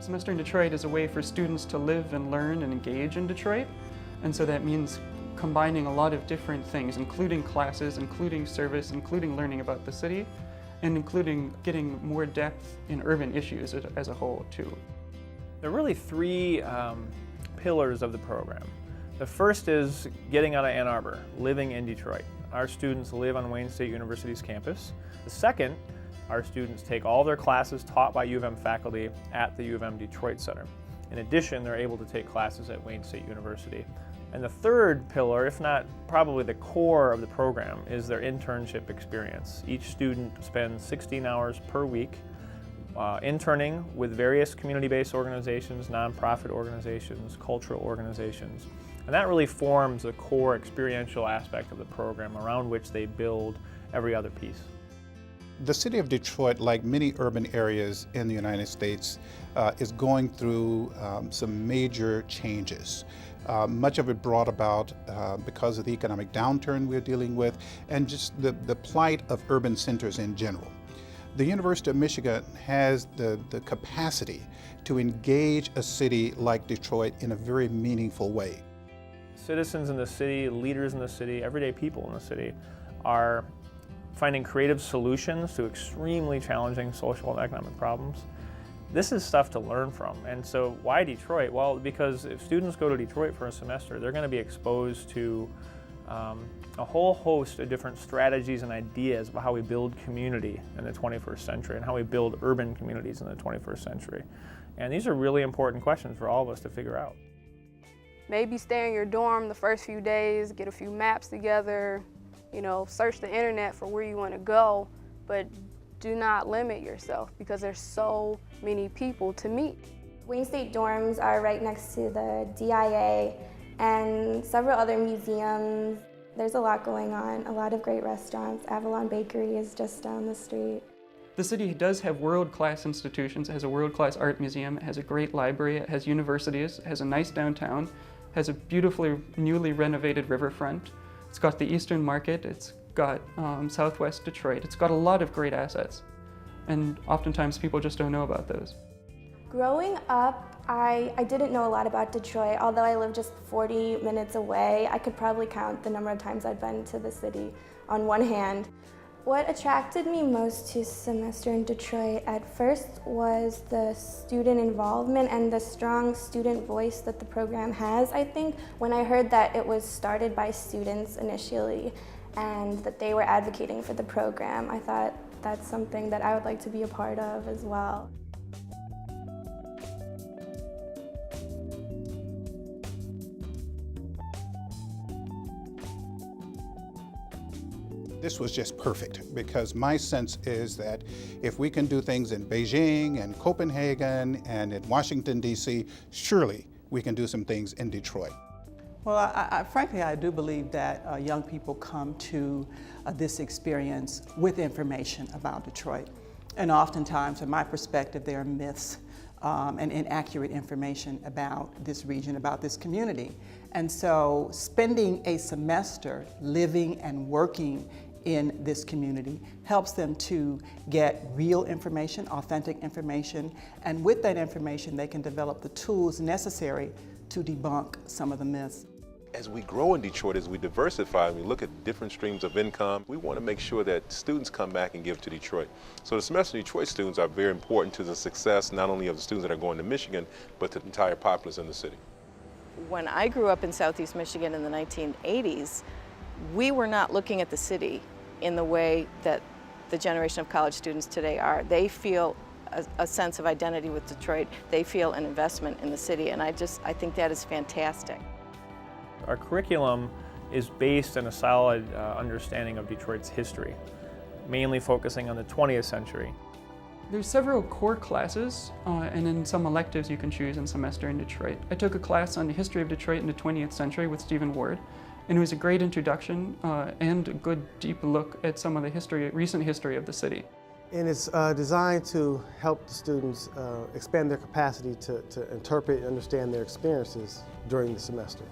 Semester in Detroit is a way for students to live and learn and engage in Detroit, and so that means combining a lot of different things, including classes, including service, including learning about the city, and including getting more depth in urban issues as a whole, too. There are really three pillars of the program. The first is getting out of Ann Arbor, living in Detroit. Our students live on Wayne State University's campus. The second, our students take all their classes taught by U of M faculty at the U of M Detroit Center. In addition, they're able to take classes at Wayne State University. And the third pillar, if not probably the core of the program, is their internship experience. Each student spends 16 hours per week interning with various community-based organizations, nonprofit organizations, cultural organizations. And that really forms the core experiential aspect of the program around which they build every other piece. The city of Detroit, like many urban areas in the United States, is going through some major changes. Much of it brought about because of the economic downturn we're dealing with and just the plight of urban centers in general. The University of Michigan has the capacity to engage a city like Detroit in a very meaningful way. Citizens in the city, leaders in the city, everyday people in the city are finding creative solutions to extremely challenging social and economic problems. This is stuff to learn from. And so why Detroit? Well, because if students go to Detroit for a semester, they're going to be exposed to a whole host of different strategies and ideas about how we build community in the 21st century and how we build urban communities in the 21st century. And these are really important questions for all of us to figure out. Maybe stay in your dorm the first few days, get a few maps together, search the internet for where you want to go, but do not limit yourself because there's so many people to meet. Wayne State dorms are right next to the DIA and several other museums. There's a lot going on, a lot of great restaurants. Avalon Bakery is just down the street. The city does have world-class institutions. It has a world-class art museum, it has a great library, it has universities, it has a nice downtown, has a beautifully newly renovated riverfront. It's got the Eastern Market, it's got Southwest Detroit. It's got a lot of great assets, and oftentimes people just don't know about those. Growing up, I didn't know a lot about Detroit. Although I live just 40 minutes away, I could probably count the number of times I've been to the city on one hand. What attracted me most to Semester in Detroit at first was the student involvement and the strong student voice that the program has. I think when I heard that it was started by students initially and that they were advocating for the program, I thought that's something that I would like to be a part of as well. This was just perfect because my sense is that if we can do things in Beijing and Copenhagen and in Washington, D.C., surely we can do some things in Detroit. Well, frankly, I do believe that young people come to this experience with information about Detroit. And oftentimes, from my perspective, there are myths and inaccurate information about this region, about this community. And so spending a semester living and working in this community helps them to get real information, authentic information, and with that information they can develop the tools necessary to debunk some of the myths. As we grow in Detroit, as we diversify and we look at different streams of income, we want to make sure that students come back and give to Detroit. So the Semester in Detroit students are very important to the success not only of the students that are going to Michigan, but the entire populace in the city. When I grew up in Southeast Michigan in the 1980s, we were not looking at the city in the way that the generation of college students today are. They feel a sense of identity with Detroit. They feel an investment in the city, and I think that is fantastic. Our curriculum is based on a solid understanding of Detroit's history, mainly focusing on the 20th century. There's several core classes, and then some electives you can choose in Semester in Detroit. I took a class on the history of Detroit in the 20th century with Stephen Ward, and it was a great introduction and a good deep look at some of the recent history of the city. And it's designed to help the students expand their capacity to interpret and understand their experiences during the semester.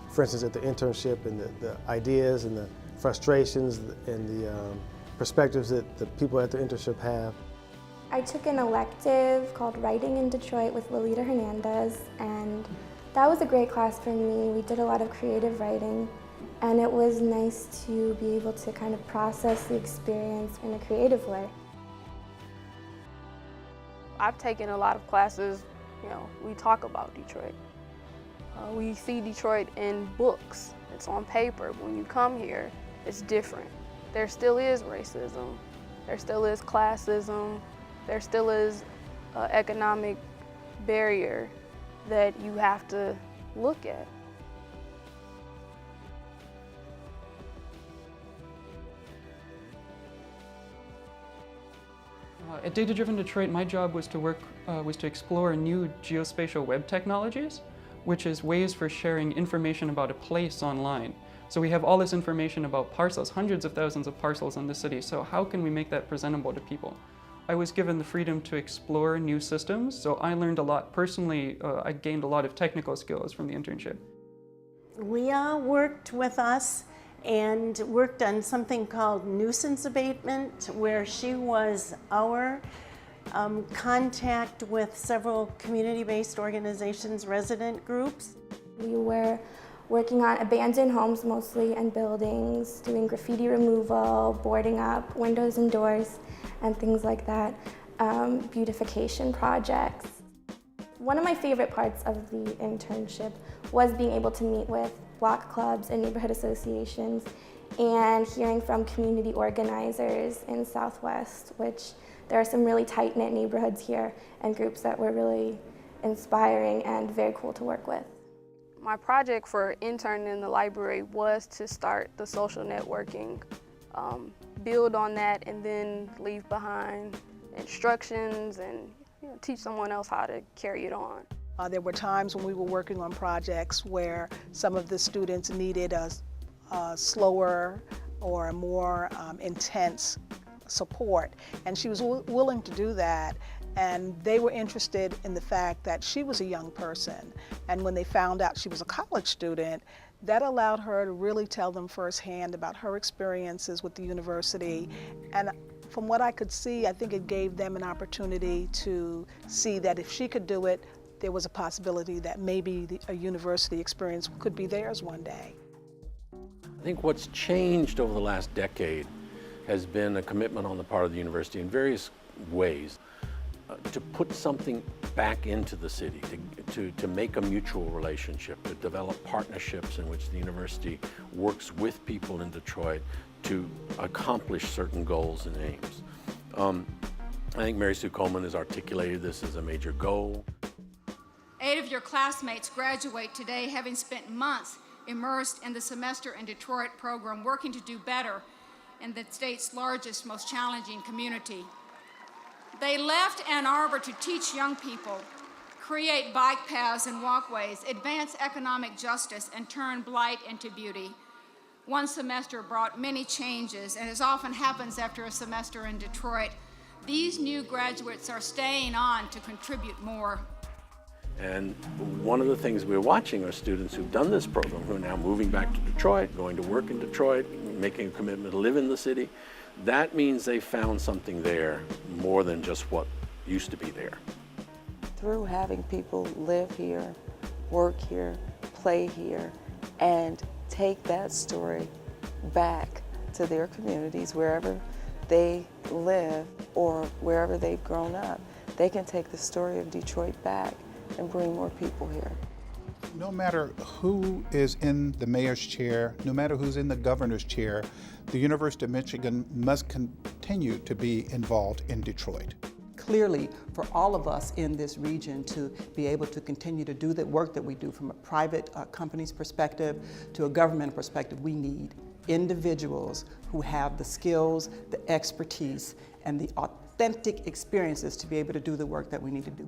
For instance, at the internship and the ideas and the frustrations and the perspectives that the people at the internship have. I took an elective called Writing in Detroit with Lolita Hernandez, and that was a great class for me. We did a lot of creative writing, and it was nice to be able to kind of process the experience in a creative way. I've taken a lot of classes, we talk about Detroit. We see Detroit in books, it's on paper. When you come here, it's different. There still is racism, there still is classism, there still is an economic barrier that you have to look at. At Data-Driven Detroit, my job was to explore new geospatial web technologies, which is ways for sharing information about a place online. So we have all this information about parcels, hundreds of thousands of parcels in the city, so how can we make that presentable to people? I was given the freedom to explore new systems, so I learned a lot. Personally, I gained a lot of technical skills from the internship. Leah worked with us and worked on something called nuisance abatement, where she was our contact with several community-based organizations, resident groups. We were working on abandoned homes mostly and buildings, doing graffiti removal, boarding up windows and doors, and things like that, beautification projects. One of my favorite parts of the internship was being able to meet with block clubs and neighborhood associations and hearing from community organizers in Southwest, which there are some really tight-knit neighborhoods here and groups that were really inspiring and very cool to work with. My project for interning in the library was to start the social networking, build on that, and then leave behind instructions and teach someone else how to carry it on. There were times when we were working on projects where some of the students needed a slower or a more intense support, and she was willing to do that. And they were interested in the fact that she was a young person. And when they found out she was a college student, that allowed her to really tell them firsthand about her experiences with the university. And from what I could see, I think it gave them an opportunity to see that if she could do it, there was a possibility that maybe a university experience could be theirs one day. I think what's changed over the last decade has been a commitment on the part of the university in various ways to put something back into the city, to make a mutual relationship, to develop partnerships in which the university works with people in Detroit to accomplish certain goals and aims. I think Mary Sue Coleman has articulated this as a major goal. 8 of your classmates graduate today having spent months immersed in the Semester in Detroit program, working to do better in the state's largest, most challenging community. They left Ann Arbor to teach young people, create bike paths and walkways, advance economic justice, and turn blight into beauty. One semester brought many changes, and as often happens after a semester in Detroit, these new graduates are staying on to contribute more. And one of the things we're watching are students who've done this program, who are now moving back to Detroit, going to work in Detroit, making a commitment to live in the city. That means they found something there more than just what used to be there. Through having people live here, work here, play here, and take that story back to their communities, wherever they live or wherever they've grown up, they can take the story of Detroit back and bring more people here. No matter who is in the mayor's chair, no matter who's in the governor's chair, the University of Michigan must continue to be involved in Detroit. Clearly, for all of us in this region to be able to continue to do the work that we do from a private company's perspective to a government perspective, we need individuals who have the skills, the expertise, and the authentic experiences to be able to do the work that we need to do.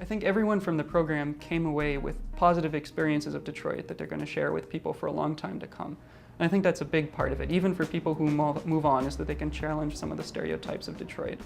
I think everyone from the program came away with positive experiences of Detroit that they're going to share with people for a long time to come. And I think that's a big part of it, even for people who move on, is that they can challenge some of the stereotypes of Detroit.